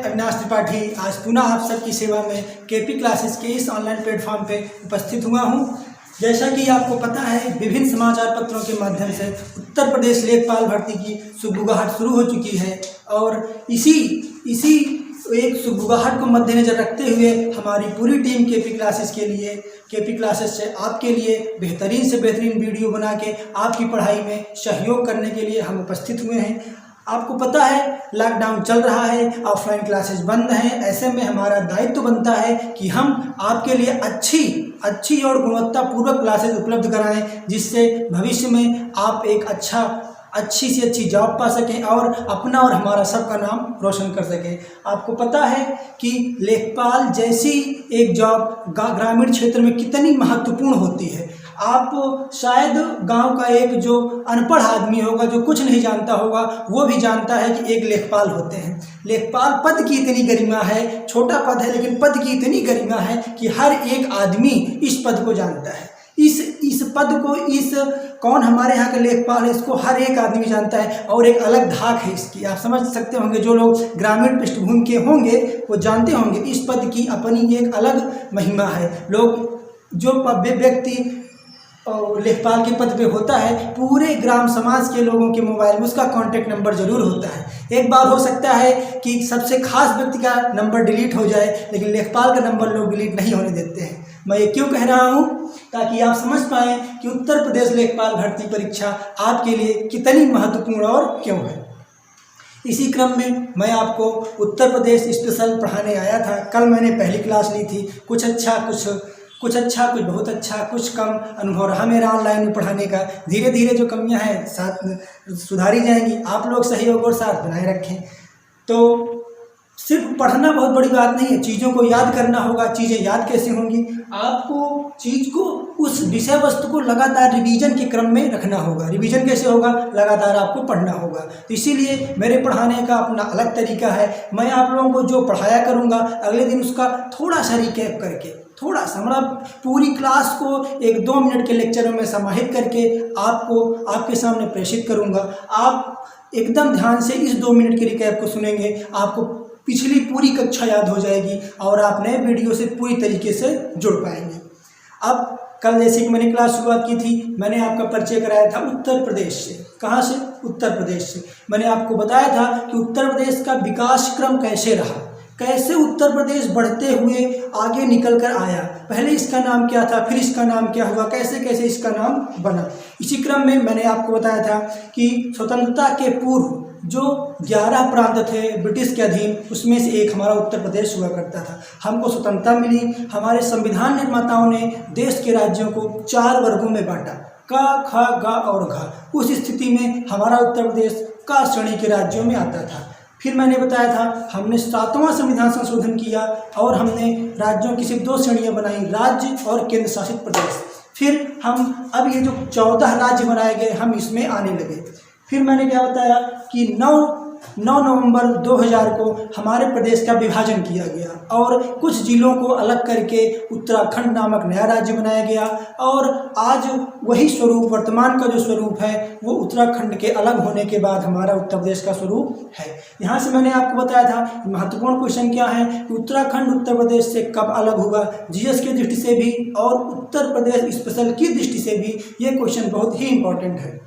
अविनाश त्रिपाठी आज पुनः आप सबकी सेवा में केपी क्लासेस के इस ऑनलाइन प्लेटफॉर्म पे उपस्थित हुआ हूँ। जैसा कि आपको पता है, विभिन्न समाचार पत्रों के माध्यम से उत्तर प्रदेश लेखपाल भर्ती की सुगबुगाहट शुरू हो चुकी है और इसी एक सुगबुगाहट को मद्देनजर रखते हुए हमारी पूरी टीम केपी क्लासेस से आपके लिए बेहतरीन से बेहतरीन वीडियो बना के आपकी पढ़ाई में सहयोग करने के लिए हम उपस्थित हुए हैं। आपको पता है, लॉकडाउन चल रहा है, ऑफलाइन क्लासेस बंद हैं। ऐसे में हमारा दायित्व बनता है कि हम आपके लिए अच्छी और गुणवत्तापूर्वक क्लासेस उपलब्ध कराएं, जिससे भविष्य में आप एक अच्छी से अच्छी जॉब पा सकें और अपना और हमारा सबका नाम रोशन कर सकें। आपको पता है कि लेखपाल जैसी एक जॉब ग्रामीण क्षेत्र में कितनी महत्वपूर्ण होती है। आप शायद गांव का एक जो अनपढ़ आदमी होगा, जो कुछ नहीं जानता होगा, वो भी जानता है कि एक लेखपाल होते हैं। लेखपाल पद की इतनी गरिमा है, छोटा पद है लेकिन पद की इतनी गरिमा है कि हर एक आदमी इस पद को जानता है। इस पद को कौन हमारे यहाँ के लेखपाल है, इसको हर एक आदमी जानता है और एक अलग धाक है इसकी। आप समझ सकते होंगे, जो लोग ग्रामीण पृष्ठभूमि के होंगे वो जानते होंगे इस पद की अपनी एक अलग महिमा है। जो व्यक्ति लेखपाल के पद पे होता है, पूरे ग्राम समाज के लोगों के मोबाइल में उसका कॉन्टैक्ट नंबर जरूर होता है। एक बार हो सकता है कि सबसे खास व्यक्ति का नंबर डिलीट हो जाए, लेकिन लेखपाल का नंबर लोग डिलीट नहीं होने देते हैं। मैं ये क्यों कह रहा हूँ, ताकि आप समझ पाएँ कि उत्तर प्रदेश लेखपाल भर्ती परीक्षा आपके लिए कितनी महत्वपूर्ण और क्यों है। इसी क्रम में मैं आपको उत्तर प्रदेश स्पेशल पढ़ाने आया था। कल मैंने पहली क्लास ली थी। कुछ कुछ बहुत अच्छा, कुछ कम अनुभव रहा मेरा ऑनलाइन में पढ़ाने का। धीरे धीरे जो कमियां हैं साथ सुधारी जाएंगी। आप लोग सहयोग और साथ बनाए रखें। तो सिर्फ पढ़ना बहुत बड़ी बात नहीं है, चीज़ों को याद करना होगा। चीज़ें याद कैसे होंगी, आपको चीज़ को, उस विषय वस्तु को लगातार रिवीजन के क्रम में रखना होगा। रिवीजन कैसे होगा, लगातार आपको पढ़ना होगा। तो इसीलिए मेरे पढ़ाने का अपना अलग तरीका है। मैं आप लोगों को जो पढ़ाया करूँगा, अगले दिन उसका थोड़ा सा रिकैप करके, थोड़ा सा मतलब पूरी क्लास को 1-2 मिनट के लेक्चरों में समाहित करके आपके सामने प्रेषित करूँगा। आप एकदम ध्यान से इस 2 मिनट के रिकैप को सुनेंगे, आपको पिछली पूरी कक्षा याद हो जाएगी और आप नए वीडियो से पूरी तरीके से जुड़ पाएंगे। अब कल जैसे कि मैंने क्लास शुरुआत की थी, मैंने आपका परिचय कराया था उत्तर प्रदेश से। कहाँ से? उत्तर प्रदेश से। मैंने आपको बताया था कि उत्तर प्रदेश का विकास क्रम कैसे रहा, कैसे उत्तर प्रदेश बढ़ते हुए आगे निकल कर आया। पहले इसका नाम क्या था, फिर इसका नाम क्या हुआ, कैसे कैसे इसका नाम बना। इसी क्रम में मैंने आपको बताया था कि स्वतंत्रता के पूर्व जो 11 प्रांत थे ब्रिटिश के अधीन, उसमें से एक हमारा उत्तर प्रदेश हुआ करता था। हमको स्वतंत्रता मिली, हमारे संविधान निर्माताओं ने देश के राज्यों को 4 वर्गों में बांटा, क, ख, ग और घ। उस स्थिति में हमारा उत्तर प्रदेश क श्रेणी के राज्यों में आता था। फिर मैंने बताया था, हमने 7वां संविधान संशोधन किया और हमने राज्यों की सिर्फ 2 श्रेणियाँ बनाई, राज्य और केंद्र शासित प्रदेश। फिर हम अब ये जो 14 राज्य बनाए गए, हम इसमें आने लगे। फिर मैंने क्या बताया कि 9 नवंबर 2000 को हमारे प्रदेश का विभाजन किया गया और कुछ जिलों को अलग करके उत्तराखंड नामक नया राज्य बनाया गया। और आज वही स्वरूप, वर्तमान का जो स्वरूप है, वो उत्तराखंड के अलग होने के बाद हमारा उत्तर प्रदेश का स्वरूप है। यहाँ से मैंने आपको बताया था महत्वपूर्ण क्वेश्चन क्या है कि उत्तराखंड उत्तर प्रदेश से कब अलग हुआ, जीएस की दृष्टि से भी और उत्तर प्रदेश स्पेशल की दृष्टि से भी ये क्वेश्चन बहुत ही इंपॉर्टेंट है।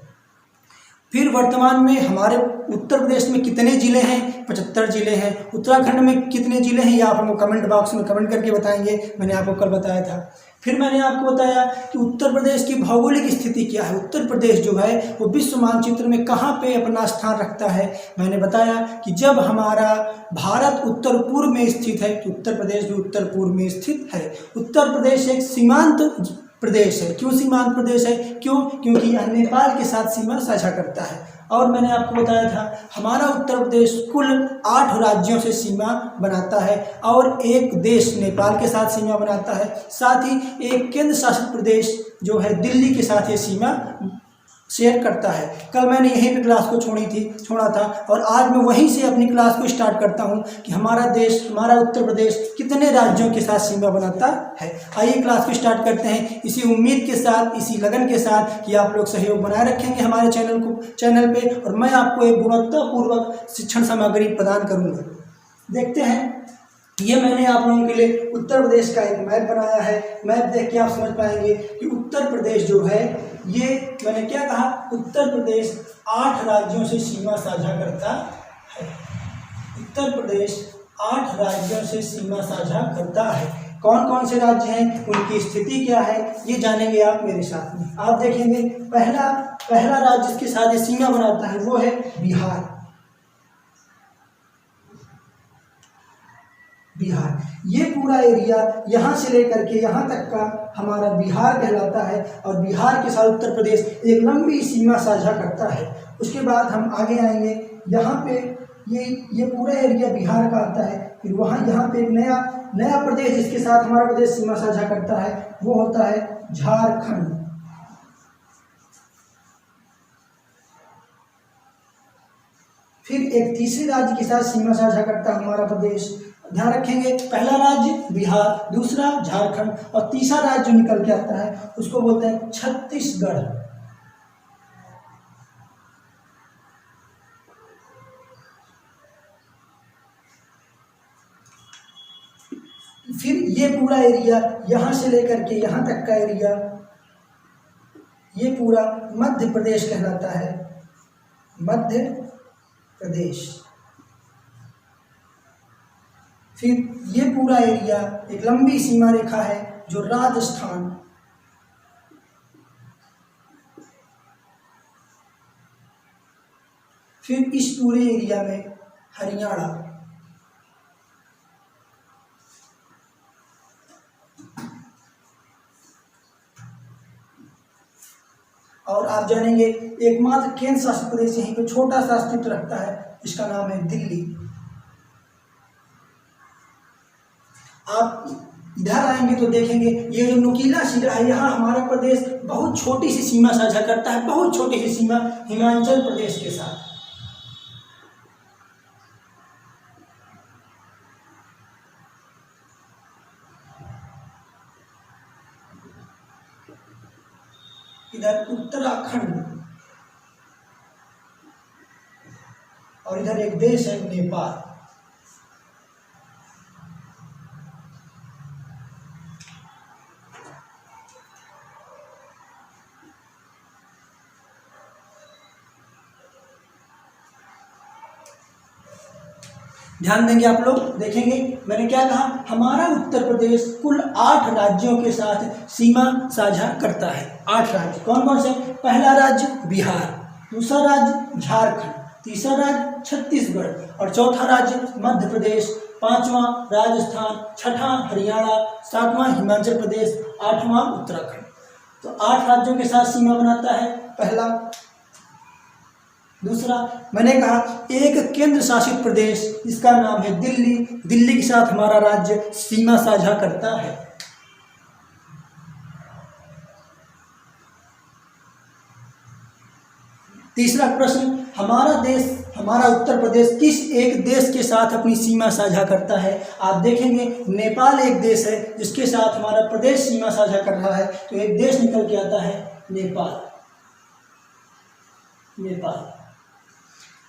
फिर वर्तमान में हमारे उत्तर प्रदेश में कितने ज़िले हैं? 75 ज़िले हैं। उत्तराखंड में कितने ज़िले हैं, ये आप हमको कमेंट बॉक्स में कमेंट करके बताएंगे। मैंने आपको कल बताया था। फिर मैंने आपको बताया कि उत्तर प्रदेश की भौगोलिक स्थिति क्या है। उत्तर प्रदेश जो है वो विश्व मानचित्र में कहाँ पे अपना स्थान रखता है। मैंने बताया कि जब हमारा भारत उत्तर पूर्व में स्थित है, तो उत्तर प्रदेश भी उत्तर पूर्व में स्थित है। उत्तर प्रदेश एक सीमांत प्रदेश है। क्यों सीमांत प्रदेश है? क्योंकि यह नेपाल के साथ सीमा साझा करता है। और मैंने आपको बताया था, हमारा उत्तर प्रदेश कुल 8 राज्यों से सीमा बनाता है और एक देश नेपाल के साथ सीमा बनाता है। साथ ही एक केंद्र शासित प्रदेश जो है दिल्ली के साथ ये सीमा शेयर करता है। कल मैंने यहीं पे क्लास को छोड़ा था और आज मैं वहीं से अपनी क्लास को स्टार्ट करता हूं कि हमारा देश, हमारा उत्तर प्रदेश कितने राज्यों के साथ सीमा बनाता है। आइए क्लास को स्टार्ट करते हैं, इसी उम्मीद के साथ, इसी लगन के साथ कि आप लोग सहयोग बनाए रखेंगे हमारे चैनल पे और मैं आपको एक गुणवत्तापूर्वक शिक्षण सामग्री प्रदान करूँगा। देखते हैं, ये मैंने आप लोगों के लिए उत्तर प्रदेश का एक मैप बनाया है। मैप देख के आप समझ पाएंगे कि उत्तर प्रदेश जो है, ये मैंने क्या कहा, उत्तर प्रदेश 8 राज्यों से सीमा साझा करता है। उत्तर प्रदेश 8 राज्यों से सीमा साझा करता है। कौन कौन से राज्य हैं, उनकी स्थिति क्या है, ये जानेंगे आप मेरे साथ में। आप देखेंगे पहला राज्य जिसके साथ ये सीमा बनाता है वो है बिहार। बिहार, ये पूरा एरिया यहाँ से लेकर के यहाँ तक का हमारा बिहार कहलाता है और बिहार के साथ उत्तर प्रदेश एक लंबी सीमा साझा करता है। उसके बाद हम आगे आएंगे, यहाँ पे ये पूरा एरिया बिहार का आता है। फिर यहाँ पे एक नया प्रदेश जिसके साथ हमारा प्रदेश सीमा साझा करता है वो होता है झारखंड। फिर एक तीसरे राज्य के साथ सीमा साझा करता है हमारा प्रदेश। ध्यान रखेंगे, पहला राज्य बिहार, दूसरा झारखंड और तीसरा राज्य जो निकल के आता है उसको बोलते हैं छत्तीसगढ़। फिर ये पूरा एरिया यहाँ से लेकर के यहाँ तक का एरिया, ये पूरा मध्य प्रदेश कहलाता है, मध्य प्रदेश। फिर ये पूरा एरिया एक लंबी सीमा रेखा है जो राजस्थान, फिर इस पूरे एरिया में हरियाणा, और आप जानेंगे एकमात्र केंद्र शासित प्रदेश यहीं पे छोटा सा अस्तित्व रखता है, इसका नाम है दिल्ली। आप इधर आएंगे तो देखेंगे ये जो नुकीला सिरा है, यहाँ हमारा प्रदेश बहुत छोटी सी सीमा साझा करता है, बहुत छोटी सी सीमा हिमाचल प्रदेश के साथ। इधर उत्तराखंड और इधर एक देश है नेपाल। ध्यान देंगे आप लोग, देखेंगे मैंने क्या कहा, हमारा उत्तर प्रदेश कुल 8 राज्यों के साथ सीमा साझा करता है। 8 राज्य कौन कौन से? पहला राज्य बिहार, दूसरा राज्य झारखंड, तीसरा राज्य छत्तीसगढ़ और चौथा राज्य मध्य प्रदेश, पांचवा राजस्थान, छठा हरियाणा, सातवां हिमाचल प्रदेश, आठवां उत्तराखंड। तो 8 राज्यों के साथ सीमा बनाता है पहला। दूसरा मैंने कहा एक केंद्र शासित प्रदेश, इसका नाम है दिल्ली। दिल्ली के साथ हमारा राज्य सीमा साझा करता है। तीसरा प्रश्न, हमारा उत्तर प्रदेश किस एक देश के साथ अपनी सीमा साझा करता है? आप देखेंगे नेपाल एक देश है जिसके साथ हमारा प्रदेश सीमा साझा कर रहा है, तो एक देश निकल के आता है नेपाल।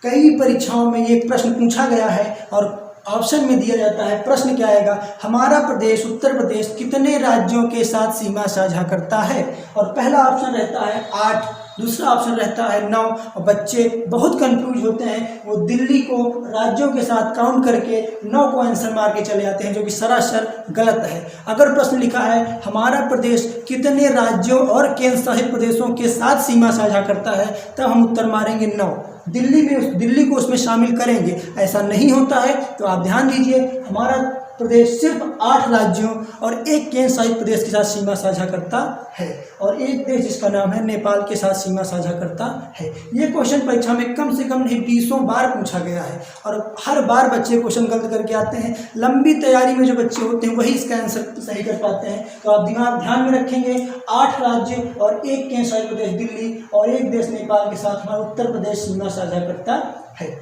कई परीक्षाओं में ये प्रश्न पूछा गया है और ऑप्शन में दिया जाता है। प्रश्न क्या आएगा, हमारा प्रदेश उत्तर प्रदेश कितने राज्यों के साथ सीमा साझा करता है? और पहला ऑप्शन रहता है 8, दूसरा ऑप्शन रहता है 9। और बच्चे बहुत कंफ्यूज होते हैं, वो दिल्ली को राज्यों के साथ काउंट करके 9 को आंसर मार के चले जाते हैं, जो कि सरासर गलत है। अगर प्रश्न लिखा है हमारा प्रदेश कितने राज्यों और केंद्र शासित प्रदेशों के साथ सीमा साझा करता है, तब हम उत्तर मारेंगे 9। दिल्ली को उसमें शामिल करेंगे। ऐसा नहीं होता है तो आप ध्यान दीजिए, हमारा प्रदेश सिर्फ 8 राज्यों और एक केंद्र शासित प्रदेश के साथ सीमा साझा करता है और एक देश जिसका नाम है नेपाल के साथ सीमा साझा करता है। ये क्वेश्चन परीक्षा में कम से कम नहीं 20 बार पूछा गया है और हर बार बच्चे क्वेश्चन गलत करके आते हैं। लंबी तैयारी में जो बच्चे होते हैं वही इसका आंसर सही कर पाते हैं। तो आप ध्यान में रखेंगे 8 राज्य और एक केंद्र शासित प्रदेश दिल्ली और एक देश नेपाल के साथ हमारा उत्तर प्रदेश सीमा साझा करता है।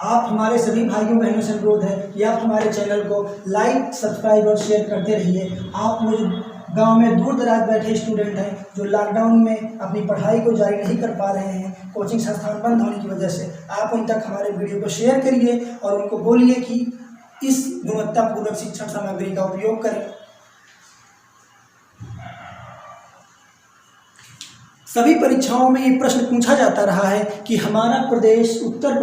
आप हमारे सभी भाइयों बहनों से अनुरोध है कि आप हमारे चैनल को लाइक, सब्सक्राइब और शेयर करते रहिए। आप मुझे गांव में दूर दराज बैठे स्टूडेंट हैं जो लॉकडाउन में अपनी पढ़ाई को जारी नहीं कर पा रहे हैं, कोचिंग संस्थान बंद होने की वजह से, आप उन तक हमारे वीडियो को शेयर करिए और उनको बोलिए कि इस गुणवत्तापूर्वक शिक्षण सामग्री का उपयोग करें। सभी परीक्षाओं में ये प्रश्न पूछा जाता रहा है कि हमारा प्रदेश उत्तर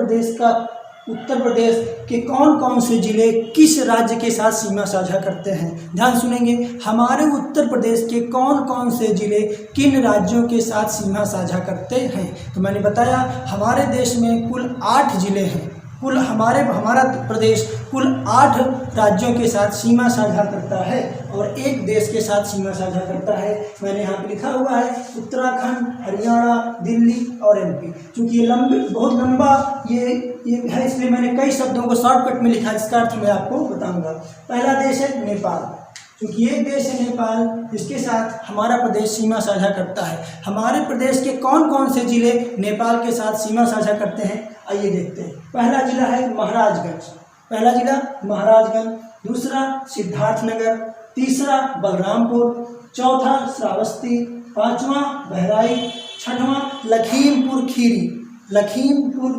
प्रदेश के कौन कौन से जिले किस राज्य के साथ सीमा साझा करते हैं। ध्यान सुनेंगे, हमारे उत्तर प्रदेश के कौन कौन से जिले किन राज्यों के साथ सीमा साझा करते हैं। तो मैंने बताया हमारे देश में कुल 8 जिले हैं। हमारा प्रदेश कुल 8 राज्यों के साथ सीमा साझा करता है और एक देश के साथ सीमा साझा करता है। मैंने यहाँ पे लिखा हुआ है उत्तराखंड, हरियाणा, दिल्ली और एमपी। चूँकि ये बहुत लंबा ये है, इसलिए मैंने कई शब्दों को शॉर्टकट में लिखा, इसका अर्थ मैं आपको बताऊंगा। पहला देश है नेपाल, क्योंकि एक देश है नेपाल जिसके साथ हमारा प्रदेश सीमा साझा करता है। हमारे प्रदेश के कौन कौन से जिले नेपाल के साथ सीमा साझा करते हैं, आइए देखते हैं। पहला जिला है महाराजगंज, दूसरा सिद्धार्थनगर, तीसरा बलरामपुर, चौथा श्रावस्ती, पांचवा बहराइच, छठवां लखीमपुर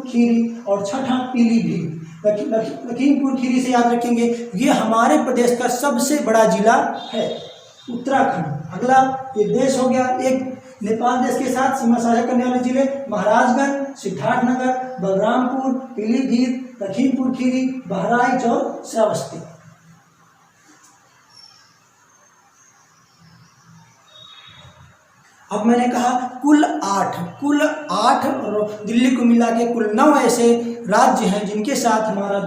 खीरी और छठा पीलीभीत। लखीमपुर खीरी से याद रखेंगे, ये हमारे प्रदेश का सबसे बड़ा जिला है। उत्तराखंड अगला ये देश हो गया। एक नेपाल देश के साथ सीमा साझा करने वाले जिले महाराजगंज, सिद्धार्थनगर, बलरामपुर, पीलीभीत, लखीमपुर खीरी, बहराइच और श्रावस्ती। अब मैंने कहा कुल 8 और दिल्ली को मिला के कुल 9 ऐसे राज्य हैं जिनके साथ हमारा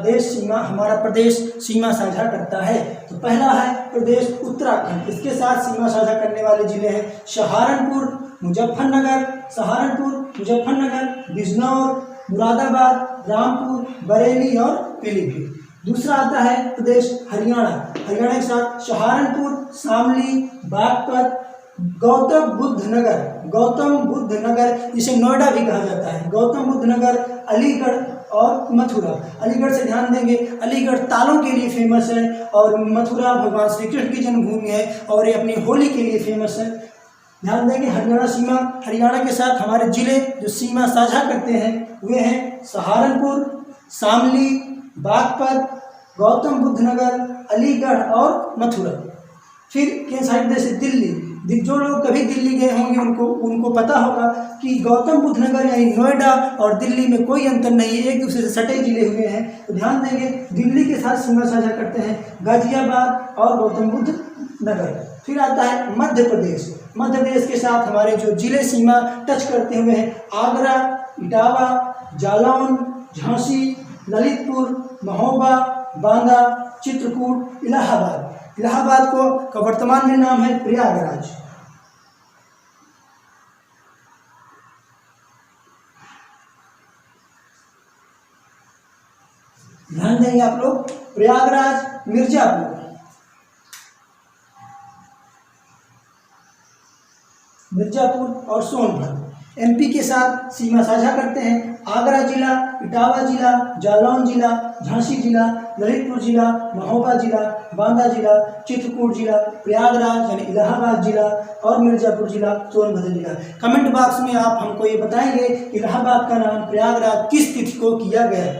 प्रदेश सीमा साझा करता है। तो पहला है प्रदेश उत्तराखंड, इसके साथ सीमा साझा करने वाले जिले हैं सहारनपुर, मुजफ्फरनगर, बिजनौर, मुरादाबाद, रामपुर, बरेली और पीलीभीत। दूसरा आता है प्रदेश हरियाणा के साथ सहारनपुर, शामली, बागपत, गौतम बुद्ध नगर जिसे नोएडा भी कहा जाता है, गौतम बुद्ध नगर, अलीगढ़ और मथुरा। अलीगढ़ से ध्यान देंगे, अलीगढ़ तालों के लिए फेमस है और मथुरा भगवान श्री कृष्ण की जन्मभूमि है और ये अपनी होली के लिए फेमस है। ध्यान देंगे हरियाणा के साथ हमारे जिले जो सीमा साझा करते हैं वे हैं सहारनपुर, शामली, बागपत, गौतम बुद्ध नगर, अलीगढ़ और मथुरा। फिर के साइड से दिल्ली, जो लोग कभी दिल्ली गए होंगे उनको पता होगा कि गौतम बुद्ध नगर यानी नोएडा और दिल्ली में कोई अंतर नहीं है, एक दूसरे से सटे जिले हुए हैं। तो ध्यान देंगे दिल्ली के साथ सीमा साझा करते हैं गाजियाबाद और गौतम बुद्ध नगर। फिर आता है मध्य प्रदेश के साथ हमारे जो जिले सीमा टच करते हुए हैं आगरा, इटावा, जालौन, झांसी, ललितपुर, महोबा, बांदा, चित्रकूट, इलाहाबाद का वर्तमान में नाम है प्रयागराज। ध्यान देंगे आप लोग, प्रयागराज, मिर्जापुर और सोनभद्र। एमपी के साथ सीमा साझा करते हैं आगरा जिला, इटावा जिला, जालौन जिला, झांसी जिला, ललितपुर जिला, महोबा जिला, बांदा जिला, चित्रकूट जिला, प्रयागराज यानी इलाहाबाद जिला और मिर्जापुर जिला, सोनभद्र जिला। कमेंट बॉक्स में आप हमको ये बताएंगे इलाहाबाद का नाम प्रयागराज किस तिथि को किया गया।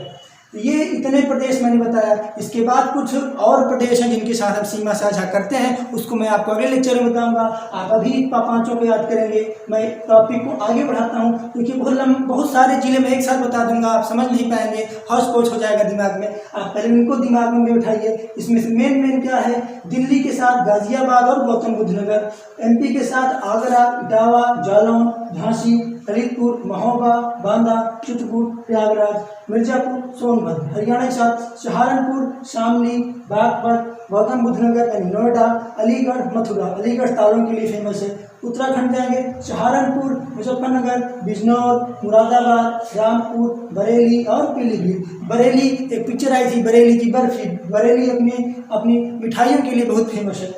ये इतने प्रदेश मैंने बताया, इसके बाद कुछ और प्रदेश हैं जिनके साथ हम सीमा साझा करते हैं, उसको मैं आपको अगले लेक्चर में बताऊंगा। आप अभी पाँचों को याद करेंगे। मैं टॉपिक को आगे बढ़ाता हूं क्योंकि बहुत सारे जिले में एक साथ बता दूंगा, आप समझ नहीं पाएंगे, हौच पौच हो जाएगा दिमाग में। आप पहले उनको दिमाग में बिठाइए। इसमें से मेन क्या है, दिल्ली के साथ गाजियाबाद और गौतम बुद्ध नगर, एमपी के साथ आगरा, इटावा, जालौन, झांसी, ललितपुर, महोबा, बांदा, चित्रकूट, प्रयागराज, मिर्जापुर, सोनभद्र। हरियाणा के साथ सहारनपुर, शामली, बागपत, गौतम बुद्ध नगर यानी नोएडा, अलीगढ़, मथुरा। अलीगढ़ तालों के लिए फेमस है। उत्तराखंड जाएंगे अपनपुर, मुजफ्फरनगर, बिजनौर, मुरादाबाद, रामपुर, बरेली और पीलीभीत। बरेली एक पिक्चर आई थी, बरेली की बर्फी। बरेली अपनी मिठाइयों के लिए बहुत फेमस है।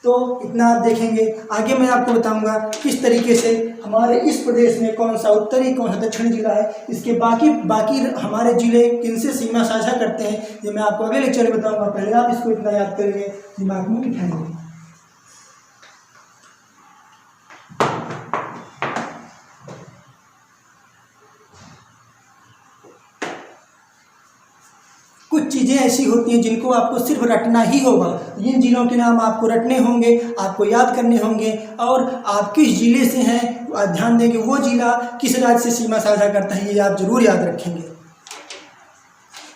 तो इतना आप देखेंगे। आगे मैं आपको बताऊंगा किस तरीके से हमारे इस प्रदेश में कौन सा उत्तरी कौन सा दक्षिणी जिला है, इसके बाकी हमारे जिले किनसे सीमा साझा करते हैं, ये मैं आपको अगले लेक्चर में बताऊंगा। पहले आप इसको इतना याद करेंगे, दिमाग में बिठाएंगे। कुछ चीज़ें ऐसी होती हैं जिनको आपको सिर्फ रटना ही होगा। इन जिलों के नाम आपको रटने होंगे, आपको याद करने होंगे, और आप किस जिले से हैं ध्यान देंगे, वो जिला किस राज्य से सीमा साझा करता है, ये आप जरूर याद रखेंगे।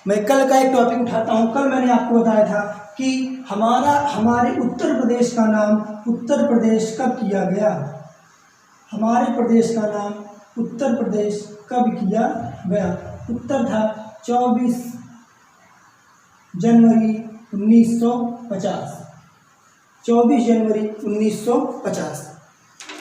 मैं कल का एक टॉपिक उठाता हूँ। कल मैंने आपको बताया था कि हमारे उत्तर प्रदेश का नाम उत्तर प्रदेश कब किया गया। हमारे प्रदेश का नाम उत्तर प्रदेश कब किया गया? उत्तर था 24 जनवरी 1950। 24 जनवरी 1950।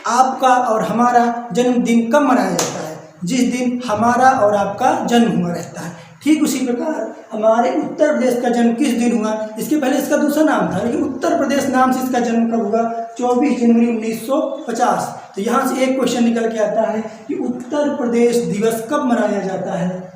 आपका और हमारा जन्मदिन कब मनाया जाता है? जिस दिन हमारा और आपका जन्म हुआ रहता है। ठीक उसी प्रकार हमारे उत्तर प्रदेश का जन्म किस दिन हुआ? इसके पहले इसका दूसरा नाम था, लेकिन उत्तर प्रदेश नाम से इसका जन्म कब हुआ? 24 जनवरी 1950। तो यहाँ से एक क्वेश्चन निकल के आता है कि उत्तर प्रदेश दिवस कब मनाया जाता है?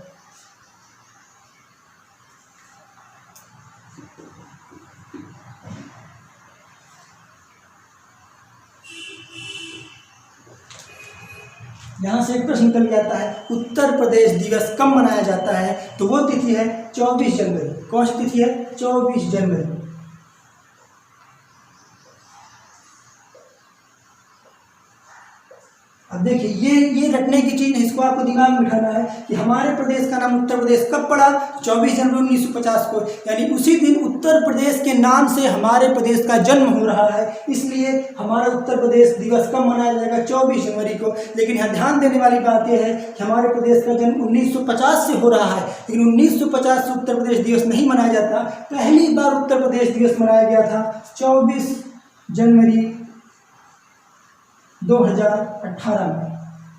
यहाँ से एक प्रश्न निकल के आता है, उत्तर प्रदेश दिवस कब मनाया जाता है? तो वो तिथि है 24 जनवरी। कौन सी तिथि है? 24 जनवरी। अब देखिए, ये रटने की चीज़ है, इसको आपको दिमाग में बिठाना है कि हमारे प्रदेश का नाम उत्तर प्रदेश कब पड़ा? 24 जनवरी 1950 को, यानी उसी दिन उत्तर प्रदेश के नाम से हमारे प्रदेश का जन्म हो रहा है। इसलिए हमारा उत्तर प्रदेश दिवस कब मनाया जाएगा? 24 जनवरी को। लेकिन यहाँ ध्यान देने वाली बात यह है कि हमारे प्रदेश का जन्म 1950 से हो रहा है, लेकिन 1950 से उत्तर प्रदेश दिवस नहीं मनाया जाता। पहली बार उत्तर प्रदेश दिवस मनाया गया था 24 जनवरी 2018 में।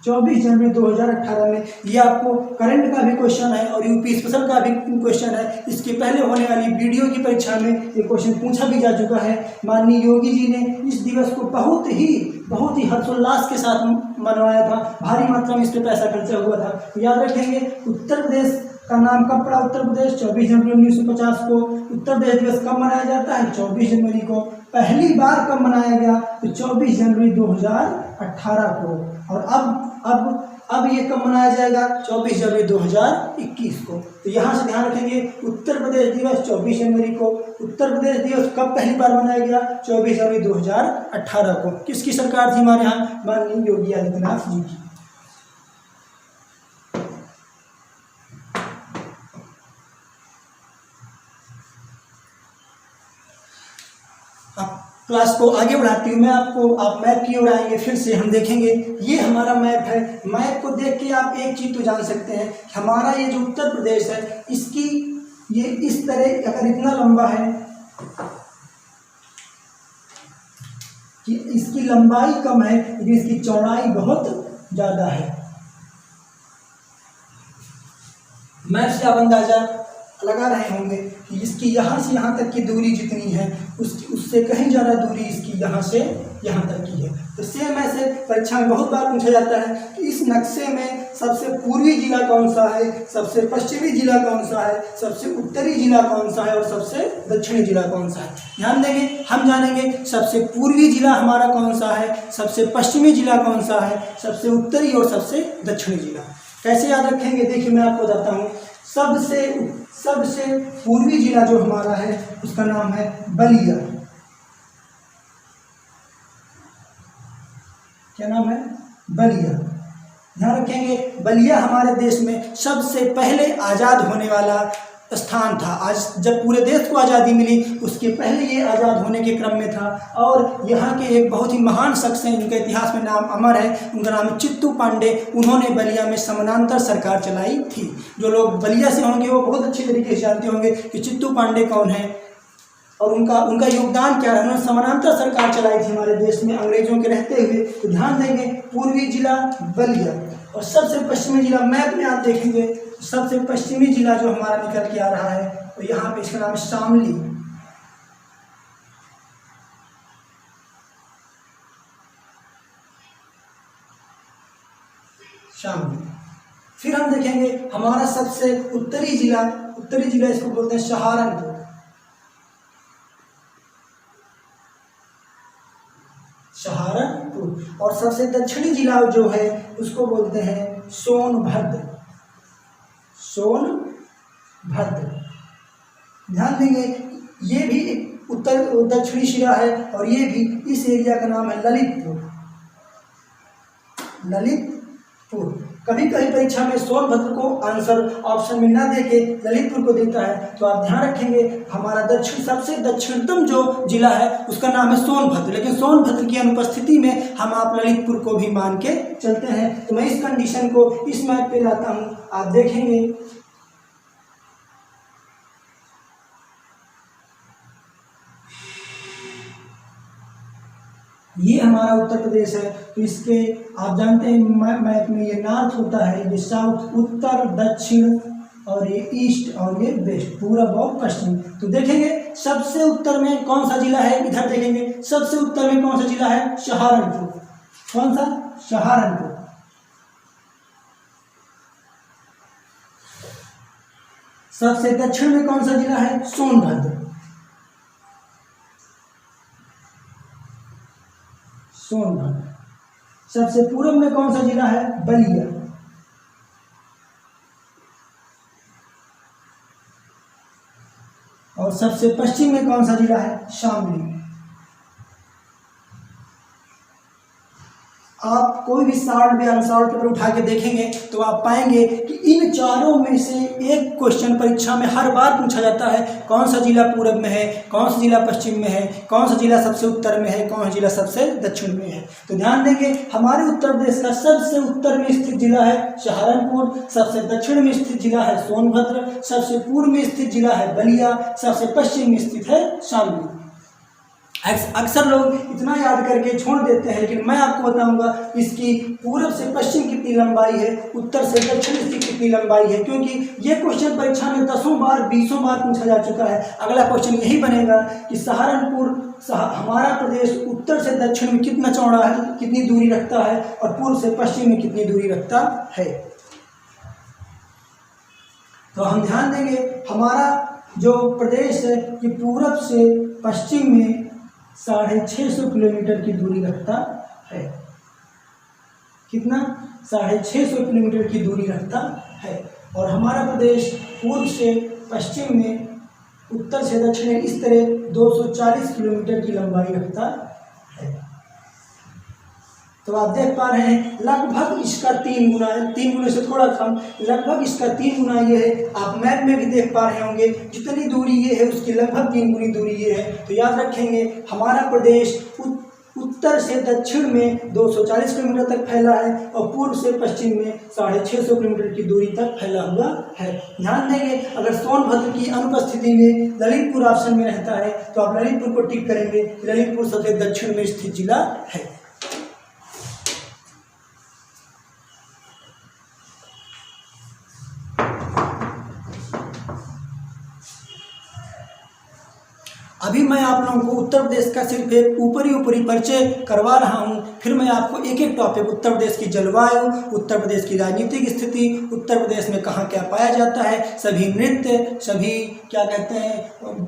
24 जनवरी 2018 में। ये आपको करंट का भी क्वेश्चन है और यूपी स्पेशल का भी क्वेश्चन है। इसके पहले होने वाली वीडियो की परीक्षा में ये क्वेश्चन पूछा भी जा चुका है। माननीय योगी जी ने इस दिवस को बहुत ही हर्षोल्लास के साथ मनवाया था। भारी मात्रा में इस पर पैसा खर्चा हुआ था। तो याद रखेंगे, उत्तर प्रदेश का नाम कब पड़ा? उत्तर प्रदेश 24 जनवरी 1950 को। उत्तर प्रदेश दिवस कब मनाया जाता है? 24 जनवरी को। पहली बार कब मनाया गया? तो 24 जनवरी 2018 को। और अब ये कब मनाया जाएगा? 24 जनवरी 2021 को। तो यहाँ से ध्यान रखेंगे, उत्तर प्रदेश दिवस 24 जनवरी को। उत्तर प्रदेश दिवस कब पहली बार मनाया गया? 24 जनवरी 2018 को। किसकी सरकार थी हमारे यहाँ? माननीय योगी आदित्यनाथ जी की। क्लास को आगे बढ़ाती हूँ मैं आप मैप की ओर आएंगे। फिर से हम देखेंगे, ये हमारा मैप है। मैप को देख के आप एक चीज़ तो जान सकते हैं, हमारा ये जो उत्तर प्रदेश है, इसकी ये इस तरह अगर इतना लंबा है कि इसकी लंबाई कम है, लेकिन इसकी चौड़ाई बहुत ज़्यादा है। मैप से आप अंदाजा लगा रहे होंगे कि इसकी यहाँ से यहाँ तक की दूरी जितनी है, उससे कहीं ज़्यादा दूरी इसकी यहाँ से यहाँ तक की है। तो सेम ऐसे परीक्षा में बहुत बार पूछा जाता है कि इस नक्शे में सबसे पूर्वी जिला कौन सा है, सबसे पश्चिमी जिला कौन सा है, सबसे उत्तरी जिला कौन सा है और सबसे दक्षिणी जिला कौन सा है। ध्यान देंगे, हम जानेंगे सबसे पूर्वी जिला हमारा कौन सा है, सबसे पश्चिमी जिला कौन सा है, सबसे उत्तरी और सबसे दक्षिणी जिला। कैसे याद रखेंगे? देखिए, मैं आपको बताता हूँ। सबसे पूर्वी जिला जो हमारा है उसका नाम है बलिया। क्या नाम है? बलिया। ध्यान रखेंगे, बलिया हमारे देश में सबसे पहले आज़ाद होने वाला स्थान था। आज जब पूरे देश को आज़ादी मिली, उसके पहले ये आज़ाद होने के क्रम में था। और यहाँ के एक बहुत ही महान शख्स हैं, जिनका इतिहास में नाम अमर है, उनका नाम है चित्तू पांडे। उन्होंने बलिया में समानांतर सरकार चलाई थी। जो लोग बलिया से होंगे वो बहुत अच्छी तरीके से जानते होंगे कि चित्तू पांडे कौन है और उनका योगदान क्या है। उन्होंने समानांतर सरकार चलाई थी हमारे देश में अंग्रेजों के रहते हुए। तो ध्यान देंगे, पूर्वी जिला बलिया और सबसे पश्चिमी जिला। मैप में आप देखेंगे, सबसे पश्चिमी जिला जो हमारा निकल के आ रहा है, तो यहाँ पे इसका नाम है शामली। शामली। फिर हम देखेंगे हमारा सबसे उत्तरी जिला इसको बोलते हैं सहारनपुर। और सबसे दक्षिणी जिला जो है उसको बोलते हैं सोनभद्र। ध्यान देंगे ये भी एक उत्तर दक्षिणी शिला है और ये भी, इस एरिया का नाम है ललितपुर। कभी कभी परीक्षा में सोनभद्र को आंसर ऑप्शन में ना देके ललितपुर को देता है, तो आप ध्यान रखेंगे हमारा सबसे दक्षिणतम जो जिला है उसका नाम है सोनभद्र, लेकिन सोनभद्र की अनुपस्थिति में हम आप ललितपुर को भी मान के चलते हैं। तो मैं इस कंडीशन को इस मैप पे लाता हूँ, आप देखेंगे ये हमारा उत्तर प्रदेश है। तो इसके आप जानते हैं मैप में ये नॉर्थ होता है, ये साउथ, उत्तर, दक्षिण, और ये ईस्ट, और ये वेस्ट, पूरब और पश्चिम। तो देखेंगे सबसे उत्तर में कौन सा जिला है, इधर देखेंगे सबसे उत्तर में कौन सा जिला है, सहारनपुर। कौन सा, सहारनपुर। सबसे दक्षिण में कौन सा जिला है, सोनभद्र। सबसे पूर्व में कौन सा जिला है, बलिया। और सबसे पश्चिम में कौन सा जिला है, शामली। आप कोई भी शॉर्ट में अनसॉल्व पेपर उठा के देखेंगे तो आप पाएंगे कि इन चारों में से एक क्वेश्चन परीक्षा में हर बार पूछा जाता है, कौन सा जिला पूरब में है, कौन सा जिला पश्चिम में है, कौन सा जिला सबसे उत्तर में है, कौन सा जिला सबसे दक्षिण में है। तो ध्यान देंगे हमारे उत्तर प्रदेश का सबसे उत्तर में स्थित जिला है सहारनपुर, सबसे दक्षिण में स्थित जिला है सोनभद्र, सबसे पूर्व में स्थित जिला है बलिया, सबसे पश्चिम में स्थित है शामली। अक्सर लोग इतना याद करके छोड़ देते हैं, लेकिन मैं आपको बताऊंगा इसकी पूर्व से पश्चिम कितनी लंबाई है, उत्तर से दक्षिण इसकी कितनी लंबाई है, क्योंकि ये क्वेश्चन परीक्षा में 10 बार 20 बार पूछा जा चुका है। अगला क्वेश्चन यही बनेगा कि सहारनपुर हमारा प्रदेश उत्तर से दक्षिण में कितना चौड़ा है, कितनी दूरी रखता है, और पूर्व से पश्चिम में कितनी दूरी रखता है। तो हम ध्यान देंगे हमारा जो प्रदेश है कि पूरब से पश्चिम में 650 किलोमीटर की दूरी रखता है। कितना, 650 किलोमीटर की दूरी रखता है। और हमारा प्रदेश पूर्व से पश्चिम में, उत्तर से दक्षिण में इस तरह 240 किलोमीटर की लंबाई रखता है। तो आप देख पा रहे हैं लगभग इसका 3 गुना है, 3 गुने से थोड़ा कम, लगभग इसका 3 गुना ये है। आप मैप में भी देख पा रहे होंगे जितनी दूरी ये है उसकी लगभग 3 गुनी दूरी ये है। तो याद रखेंगे हमारा प्रदेश उत्तर से दक्षिण में 240 किलोमीटर तक फैला है और पूर्व से पश्चिम में 650 किलोमीटर की दूरी तक फैला हुआ है। ध्यान देंगे अगर सोनभद्र की अनुपस्थिति में ललितपुर ऑप्शन में रहता है तो आप ललितपुर को टिक करेंगे, ललितपुर सबसे दक्षिण में स्थित जिला है। अभी मैं आप लोगों को उत्तर प्रदेश का सिर्फ एक ऊपरी परिचय करवा रहा हूं, फिर मैं आपको एक एक टॉपिक, उत्तर प्रदेश की जलवायु, उत्तर प्रदेश की राजनीतिक स्थिति, उत्तर प्रदेश में कहाँ क्या पाया जाता है, सभी नृत्य, सभी क्या कहते हैं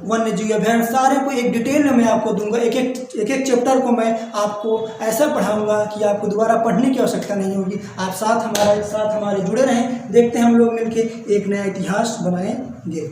वन्य जीव अभयारण्य, सारे को एक डिटेल में मैं आपको दूंगा। एक एक चैप्टर को मैं आपको ऐसा पढ़ाऊंगा कि आपको दोबारा पढ़ने की आवश्यकता नहीं होगी। आप साथ हमारे जुड़े रहें, देखते हैं हम लोग मिलकर एक नया इतिहास बनाएंगे।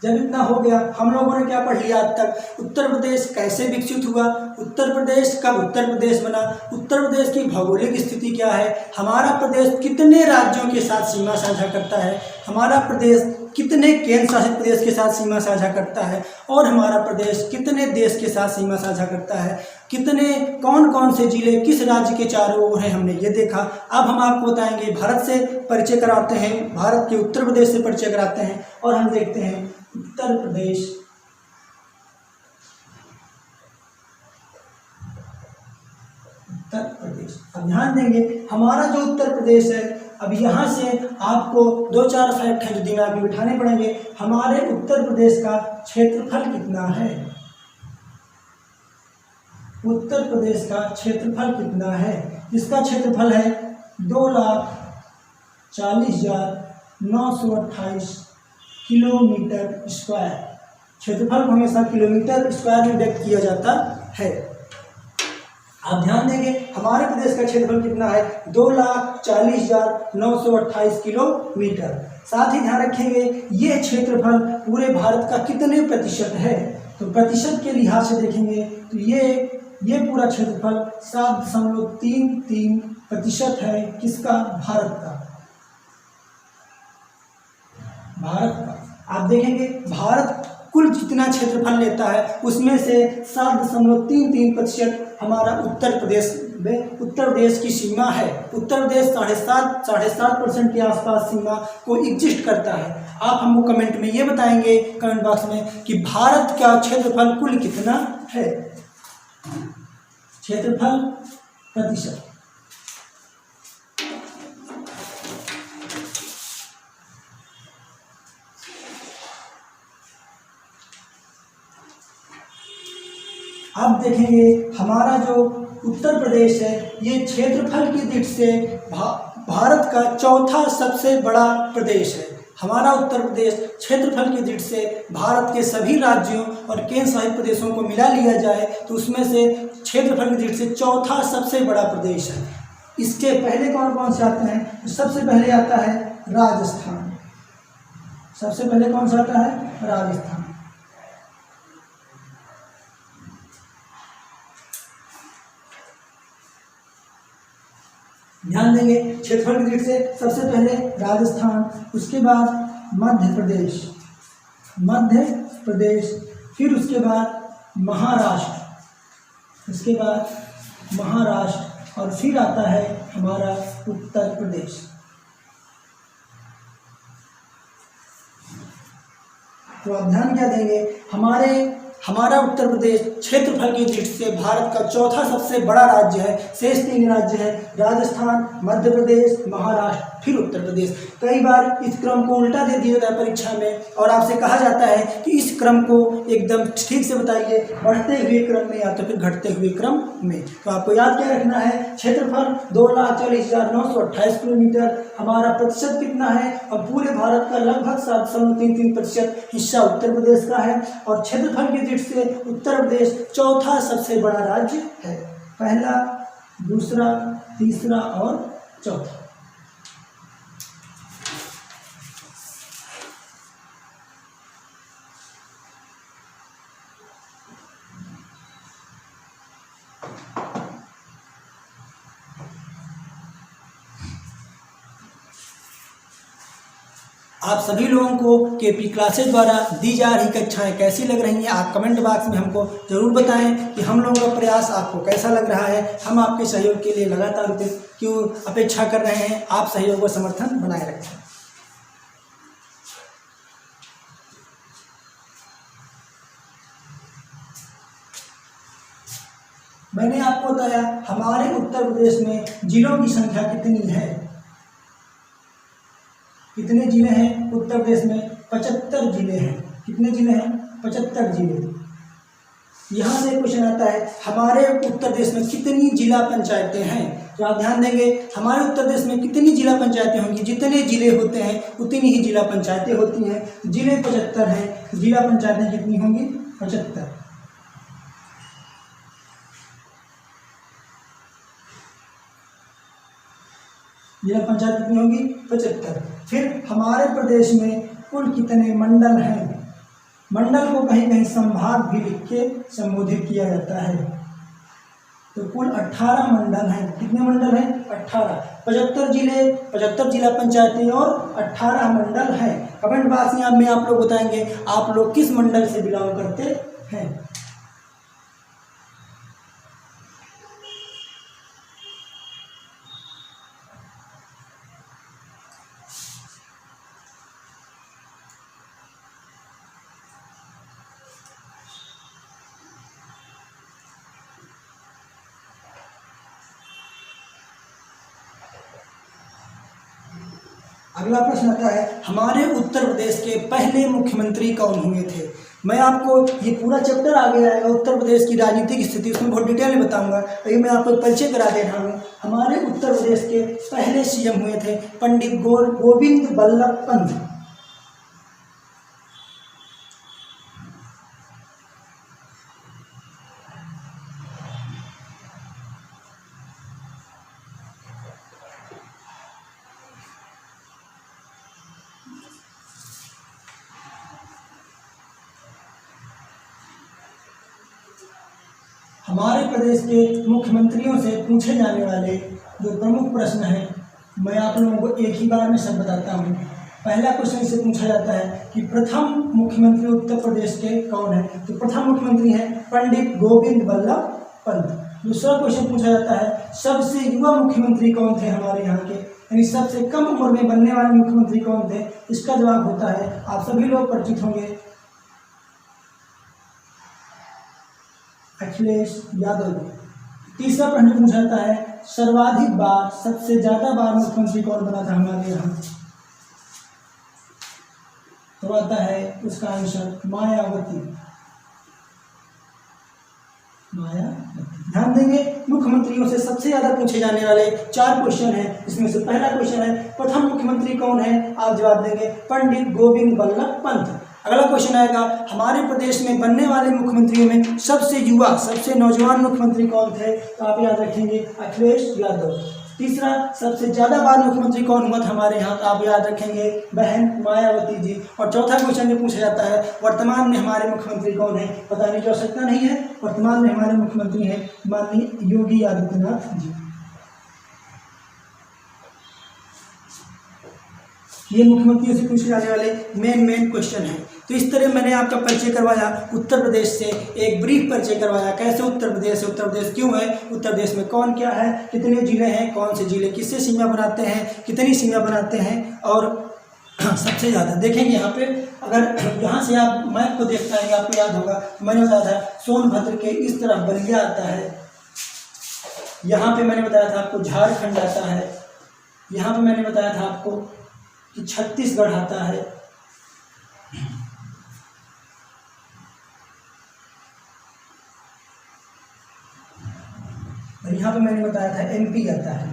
जब इतना हो गया, हम लोगों ने क्या पढ़ लिया आज तक, उत्तर प्रदेश कैसे विकसित हुआ, उत्तर प्रदेश कब उत्तर प्रदेश बना, उत्तर प्रदेश की भौगोलिक स्थिति क्या है, हमारा प्रदेश कितने राज्यों के साथ सीमा साझा करता है, हमारा प्रदेश कितने केंद्र शासित प्रदेश के साथ सीमा साझा करता है, और हमारा प्रदेश कितने देश के साथ सीमा साझा करता है, कितने कौन कौन से जिले किस राज्य के चारों ओर हैं, हमने ये देखा। अब हम आपको बताएंगे, भारत से परिचय कराते हैं, भारत के उत्तर प्रदेश से परिचय कराते हैं, और हम देखते हैं उत्तर प्रदेश अब ध्यान देंगे हमारा जो उत्तर प्रदेश है, अब यहाँ से आपको 2-4 फैक्ट हैं जो दिमाग में बिठाने पड़ेंगे। हमारे उत्तर प्रदेश का क्षेत्रफल कितना है, उत्तर प्रदेश का क्षेत्रफल कितना है? इसका क्षेत्रफल है 2,40,928 किलोमीटर स्क्वायर। क्षेत्रफल को हमेशा किलोमीटर स्क्वायर में व्यक्त किया जाता है। आप ध्यान देंगे हमारे प्रदेश का क्षेत्रफल कितना है? 2,40,928 किलोमीटर। साथ ही ध्यान रखेंगे ये क्षेत्रफल पूरे भारत का कितने प्रतिशत है? तो प्रतिशत के लिहाज से देखेंगे तो ये पूरा क्षेत्रफल 7.33% है। किसका? भारत का। भारत का आप देखेंगे भारत कुल जितना क्षेत्रफल लेता है उसमें से 7.33% हमारा उत्तर प्रदेश की सीमा है। उत्तर प्रदेश 7.5% के आसपास सीमा को एग्जिस्ट करता है। आप हमको कमेंट में ये बताएंगे कमेंट बॉक्स में कि भारत का क्षेत्रफल कुल कितना है? क्षेत्रफल प्रतिशत। अब देखेंगे हमारा जो उत्तर प्रदेश है ये क्षेत्रफल की दृष्टि से भारत का चौथा सबसे बड़ा प्रदेश है। हमारा उत्तर प्रदेश क्षेत्रफल की दृष्टि से भारत के सभी राज्यों और केंद्र शासित प्रदेशों को मिला लिया जाए तो उसमें से क्षेत्रफल की दृष्टि से चौथा सबसे बड़ा प्रदेश है। इसके पहले कौन कौन से आते हैं? तो सबसे पहले आता है राजस्थान। सबसे पहले कौन सा आता है? राजस्थान। ध्यान देंगे क्षेत्रफल की दृष्टि से सबसे पहले राजस्थान, उसके बाद मध्य प्रदेश, फिर उसके बाद महाराष्ट्र, और फिर आता है हमारा उत्तर प्रदेश। तो आप ध्यान क्या देंगे हमारा उत्तर प्रदेश क्षेत्रफल की दृष्टि से भारत का चौथा सबसे बड़ा राज्य है। शेष 3 राज्य हैं राजस्थान, मध्य प्रदेश, महाराष्ट्र, फिर उत्तर प्रदेश। कई बार इस क्रम को उल्टा दे दिया जाता है परीक्षा में और आपसे कहा जाता है कि इस क्रम को एकदम ठीक से बताइए, बढ़ते हुए क्रम में या तो फिर घटते हुए क्रम में। तो आपको याद क्या रखना है? क्षेत्रफल 2,40,928 किलोमीटर। हमारा प्रतिशत कितना है? और पूरे भारत का लगभग 7.33% हिस्सा उत्तर प्रदेश का है। और क्षेत्रफल की दृष्टि से उत्तर प्रदेश चौथा सबसे बड़ा राज्य है। पहला, दूसरा, तीसरा और चौथा। आप सभी लोगों को केपी क्लासेज द्वारा दी जा रही कक्षाएं कैसी लग रही हैं? आप कमेंट बॉक्स में हमको ज़रूर बताएं कि हम लोगों का प्रयास आपको कैसा लग रहा है। हम आपके सहयोग के लिए लगातार क्यों अपेक्षा कर रहे हैं। आप सहयोग और समर्थन बनाए रखें। मैंने आपको बताया हमारे उत्तर प्रदेश में जिलों की संख्या कितनी है। कितने जिले हैं उत्तर प्रदेश में? 75 जिले हैं। कितने जिले हैं? 75 जिले। यहाँ से क्वेश्चन आता है हमारे उत्तर प्रदेश में कितनी जिला पंचायतें हैं? तो आप ध्यान देंगे हमारे उत्तर प्रदेश में कितनी जिला पंचायतें होंगी? जितने जिले होते हैं उतनी ही जिला पंचायतें होती हैं। जिले 75 हैं, जिला पंचायतें कितनी होंगी? 75। जिला पंचायत कितनी होगी? 75। फिर हमारे प्रदेश में कुल कितने मंडल हैं? मंडल को कहीं कहीं संभाग भी लिख के संबोधित किया जाता है। तो कुल 18 मंडल हैं। कितने मंडल हैं? 18। 75 जिले, 75 जिला पंचायतें और 18 मंडल हैं। कमेंट बॉक्स में आप लोग बताएंगे आप लोग किस मंडल से बिलोंग करते हैं। अगला प्रश्न आता है हमारे उत्तर प्रदेश के पहले मुख्यमंत्री कौन हुए थे? मैं आपको ये पूरा चैप्टर आगे आएगा उत्तर प्रदेश की राजनीतिक स्थिति, उसमें बहुत डिटेल में बताऊंगा। अभी मैं आपको परिचय करा दे रहा हूँ। हमारे उत्तर प्रदेश के पहले सीएम हुए थे पंडित गोविंद बल्लभ पंत। हमारे प्रदेश के मुख्यमंत्रियों से पूछे जाने वाले जो प्रमुख प्रश्न हैं, मैं आप लोगों को एक ही बार में सब बताता हूँ। पहला क्वेश्चन से पूछा जाता है कि प्रथम मुख्यमंत्री उत्तर प्रदेश के कौन है, तो प्रथम मुख्यमंत्री हैं पंडित गोविंद बल्लभ पंत। दूसरा क्वेश्चन पूछा जाता है सबसे युवा मुख्यमंत्री कौन थे हमारे यहाँ के, यानी सबसे कम उम्र में बनने वाले मुख्यमंत्री कौन थे। इसका जवाब होता है, आप सभी लोग परिचित होंगे, अखिलेश यादव। तीसरा प्रश्न पूछा जाता है सर्वाधिक बार, सबसे ज्यादा बार मुख्यमंत्री कौन बना था हमारे यहाँ, तो आता है उसका आंसर मायावती। ध्यान देंगे, मुख्यमंत्रियों से सबसे ज्यादा पूछे जाने वाले 4 क्वेश्चन हैं। इसमें से पहला क्वेश्चन है प्रथम मुख्यमंत्री कौन है, आप जवाब देंगे पंडित गोविंद बल्लभ पंत। अगला क्वेश्चन आएगा हमारे प्रदेश में बनने वाले मुख्यमंत्रियों में सबसे युवा, सबसे नौजवान मुख्यमंत्री कौन थे, तो आप याद रखेंगे अखिलेश यादव। तीसरा सबसे ज़्यादा बार मुख्यमंत्री कौन हुआ था हमारे यहाँ, तो आप याद रखेंगे बहन मायावती जी। और चौथा क्वेश्चन ये पूछा जाता है वर्तमान में हमारे मुख्यमंत्री कौन है, बताने की आवश्यकता नहीं है, वर्तमान में हमारे मुख्यमंत्री हैं माननीय योगी आदित्यनाथ जी। ये मुख्यमंत्रियों से पूछे जाने वाले मेन क्वेश्चन हैं। तो इस तरह मैंने आपका परिचय करवाया उत्तर प्रदेश से, एक ब्रीफ परिचय करवाया कैसे उत्तर प्रदेश है, उत्तर प्रदेश क्यों है, उत्तर प्रदेश में कौन क्या है, कितने जिले हैं, कौन से जिले किससे सीमा बनाते हैं, कितनी सीमा बनाते हैं। और सबसे ज़्यादा देखेंगे यहाँ पे, अगर यहाँ से आप मैप को देख पाएंगे आपको याद होगा, मैंने बताया था सोनभद्र के इस तरफ बलिया आता है, यहाँ पे मैंने बताया था आपको झारखंड आता है, यहाँ पे मैंने बताया था आपको कि छत्तीसगढ़ आता है, और यहाँ पे मैंने बताया था एमपी आता है।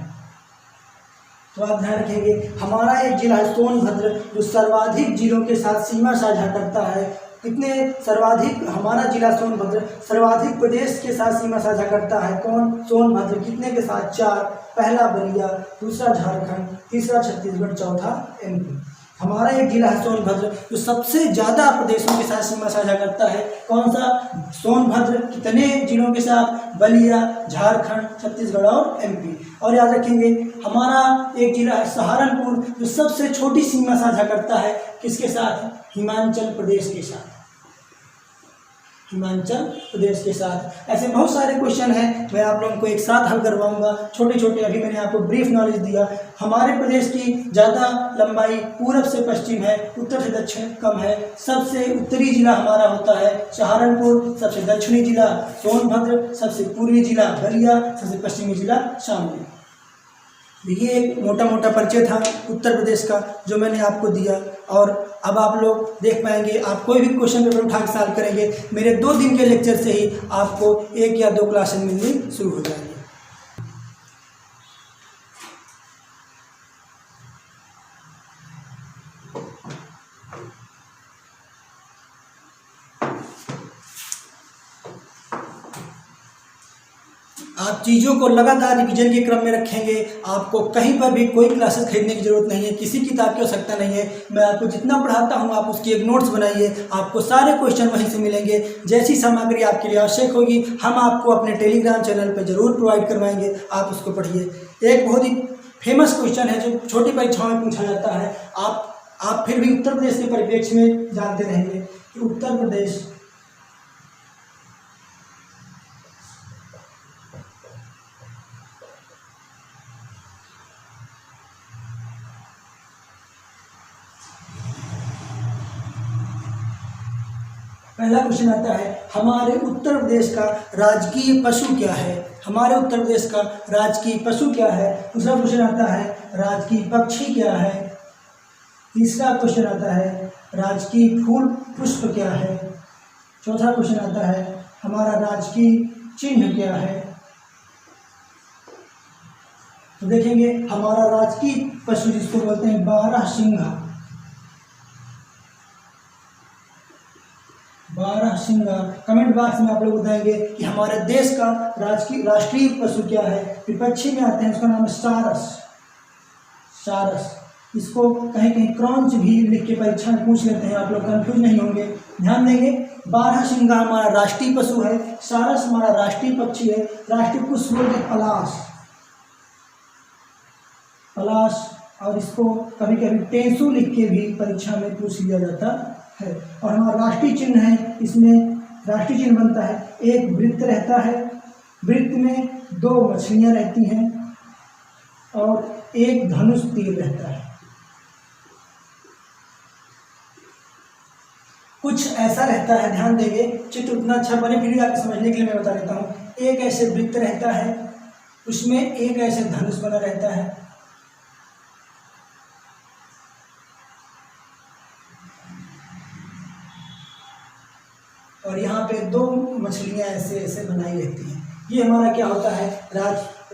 तो आप ध्यान रखेंगे हमारा एक जिला है सोनभद्र जो सर्वाधिक जिलों के साथ सीमा साझा करता है। कितने सर्वाधिक, हमारा जिला सोनभद्र सर्वाधिक प्रदेश के साथ सीमा साझा करता है। कौन, सोनभद्र। कितने के साथ, 4। पहला बलिया, दूसरा झारखंड, तीसरा छत्तीसगढ़, चौथा एमपी। हमारा एक जिला है सोनभद्र जो सबसे ज़्यादा प्रदेशों के साथ सीमा साझा करता है। कौन सा, सोनभद्र। कितने जिलों के साथ, बलिया, झारखंड, छत्तीसगढ़ और एमपी। और याद रखेंगे हमारा एक जिला है सहारनपुर जो सबसे छोटी सीमा साझा करता है, किसके साथ, हिमाचल प्रदेश के साथ, हिमाचल प्रदेश के साथ। ऐसे बहुत सारे क्वेश्चन हैं, मैं आप लोगों को एक साथ हल करवाऊंगा, छोटे छोटे। अभी मैंने आपको ब्रीफ नॉलेज दिया। हमारे प्रदेश की ज़्यादा लंबाई पूरब से पश्चिम है, उत्तर से दक्षिण कम है। सबसे उत्तरी जिला हमारा होता है सहारनपुर, सबसे दक्षिणी जिला सोनभद्र, सबसे पूर्वी जिला बलिया, सबसे पश्चिमी जिला शामली। ये एक मोटा मोटा परिचय था उत्तर प्रदेश का जो मैंने आपको दिया। और अब आप लोग देख पाएंगे, आप कोई भी क्वेश्चन पेपर उठा के सॉल्व करेंगे, मेरे 2 दिन के लेक्चर से ही आपको 1 या 2 क्लासेस मिलनी शुरू हो जाएंगी। आप चीज़ों को लगातार रिवीजन के क्रम में रखेंगे, आपको कहीं पर भी कोई क्लासेस खरीदने की ज़रूरत नहीं है, किसी किताब की आवश्यकता नहीं है। मैं आपको जितना पढ़ाता हूं आप उसकी एक नोट्स बनाइए, आपको सारे क्वेश्चन वहीं से मिलेंगे। जैसी सामग्री आपके लिए आवश्यक होगी हम आपको अपने टेलीग्राम चैनल पर जरूर प्रोवाइड करवाएंगे, आप उसको पढ़िए। एक बहुत ही फेमस क्वेश्चन है जो छोटी परीक्षाओं में पूछा जाता है, आप फिर भी उत्तर प्रदेश के परिप्रेक्ष्य में जानते रहेंगे कि उत्तर प्रदेश पहला क्वेश्चन आता है हमारे उत्तर प्रदेश का राजकीय पशु क्या है, हमारे उत्तर प्रदेश का राजकीय पशु क्या है। दूसरा क्वेश्चन आता है राजकीय पक्षी क्या है। तीसरा क्वेश्चन आता है राजकीय फूल पुष्प क्या है। चौथा क्वेश्चन आता है हमारा राजकीय चिन्ह क्या है। तो देखेंगे हमारा राजकीय पशु जिसको बोलते हैं बारहसिंघा। बारहसिंघा। कमेंट बॉक्स में आप लोग बताएंगे कि हमारे देश का राष्ट्रीय पशु क्या है। विपक्षी में आते हैं, उसका नाम है सारस। सारस। इसको कहीं कहीं क्रॉन्च भी लिख के परीक्षा में पूछ लेते हैं, आप लोग कंफ्यूज नहीं होंगे। ध्यान देंगे, बारहसिंघा हमारा राष्ट्रीय पशु है, सारस हमारा राष्ट्रीय पक्षी है, राष्ट्रीय पुष्प बोलते हैं पलाश। पलाश। और इसको कभी कभी टेंसू लिख के भी परीक्षा में पूछ लिया जाता है। और हमारा राष्ट्रीय चिन्ह है, इसमें राष्ट्रीय चिन्ह बनता है, एक वृत्त रहता है, वृत्त में 2 मछलियां रहती हैं और एक धनुष तीर रहता है। कुछ ऐसा रहता है, ध्यान देंगे, चित्र उतना अच्छा बने फिर भी आपको समझने के लिए मैं बता देता हूँ। एक ऐसे वृत्त रहता है, उसमें एक ऐसे धनुष बना रहता है, और यहाँ पे 2 मछलियाँ ऐसे ऐसे बनाई रहती हैं। ये हमारा क्या होता है,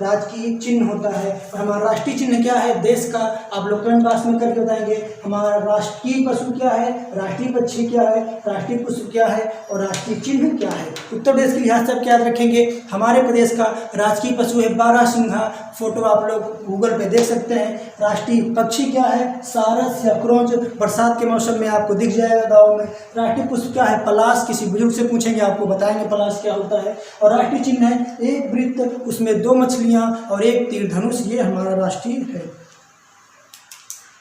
राजकीय चिन्ह होता है। और हमारा राष्ट्रीय चिन्ह क्या है देश का, आप लोग कमेंट बॉक्स में करके बताएंगे। हमारा राष्ट्रीय पशु क्या है, राष्ट्रीय पक्षी क्या है, राष्ट्रीय पुष्प क्या है और राष्ट्रीय चिन्ह क्या है। उत्तर प्रदेश के लिहाज से आप क्या रखेंगे, हमारे प्रदेश का राजकीय पशु है बारहसिंघा, फोटो आप लोग गूगल पे देख सकते हैं। राष्ट्रीय पक्षी क्या है, सारस या क्रोंच, बरसात के मौसम में आपको दिख जाएगा गाँव में। राष्ट्रीय पुष्प क्या है, पलाश, किसी बुजुर्ग से पूछेंगे आपको बताएंगे पलाश क्या होता है। और राष्ट्रीय चिन्ह है एक वृत्त, उसमें 2 मछलियाँ और एक तीर धनुष, ये हमारा राष्ट्रीय है।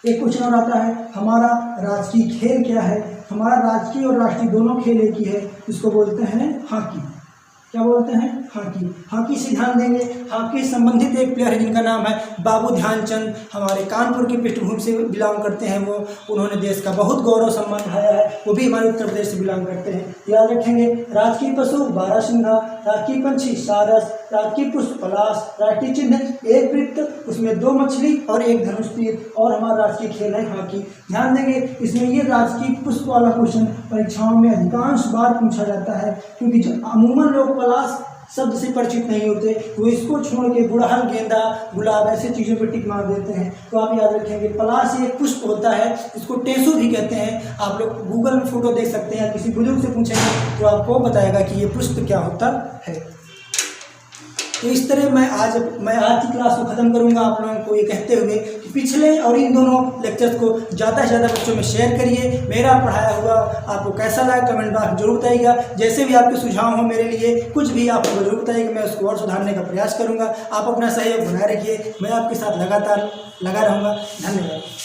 एक क्वेश्चन और आता है हमारा राजकीय खेल क्या है। हमारा राजकीय और राष्ट्रीय दोनों खेल एक ही है, इसको बोलते हैं हॉकी। क्या बोलते हैं, हॉकी। हॉकी से ध्यान देंगे, हॉकी से संबंधित एक प्लेयर है जिनका नाम है बाबू ध्यानचंद, हमारे कानपुर की पृष्ठभूमि से बिलोंग करते हैं वो। उन्होंने देश का बहुत गौरव सम्मान उठाया है, वो भी हमारे उत्तर प्रदेश से बिलोंग करते हैं। याद रखेंगे, राजकीय पशु बारहसिंघा, राजकीय पंछी सारस, राजकीय पुष्प पलाश, राष्ट्रीय चिन्ह एक वृत्त, उसमें 2 मछली और एक धनुष तीर, और हमारा राष्ट्रीय खेल है हॉकी। ध्यान देंगे, इसमें ये राजकीय पुष्प वाला क्वेश्चन परीक्षाओं में अधिकांश बार पूछा जाता है, क्योंकि जो अमूमन लोग पलाश शब्द से परिचित नहीं होते, वो इसको छोड़ के गुड़हल, गेंदा, गुलाब ऐसे चीज़ों पर टिक मार देते हैं। तो आप याद रखेंगे, पलाश एक पुष्प होता है, इसको टेंसू भी कहते हैं। आप लोग गूगल में फोटो देख सकते हैं, किसी बुजुर्ग से पूछेंगे तो आपको बताएगा कि ये पुष्प क्या होता है। तो इस तरह मैं आज की क्लास को ख़त्म करूंगा आप लोगों को ये कहते हुए कि पिछले और इन दोनों लेक्चर्स को ज़्यादा से ज़्यादा बच्चों में शेयर करिए। मेरा पढ़ाया हुआ आपको कैसा लगा कमेंट बॉक्स में जरूर बताइएगा। जैसे भी आपके सुझाव हो मेरे लिए, कुछ भी आपको जरूर बताइएगा, मैं उसको और सुधारने का प्रयास करूँगा। आप अपना सहयोग बनाए रखिए, मैं आपके साथ लगातार लगा रहूँगा। धन्यवाद।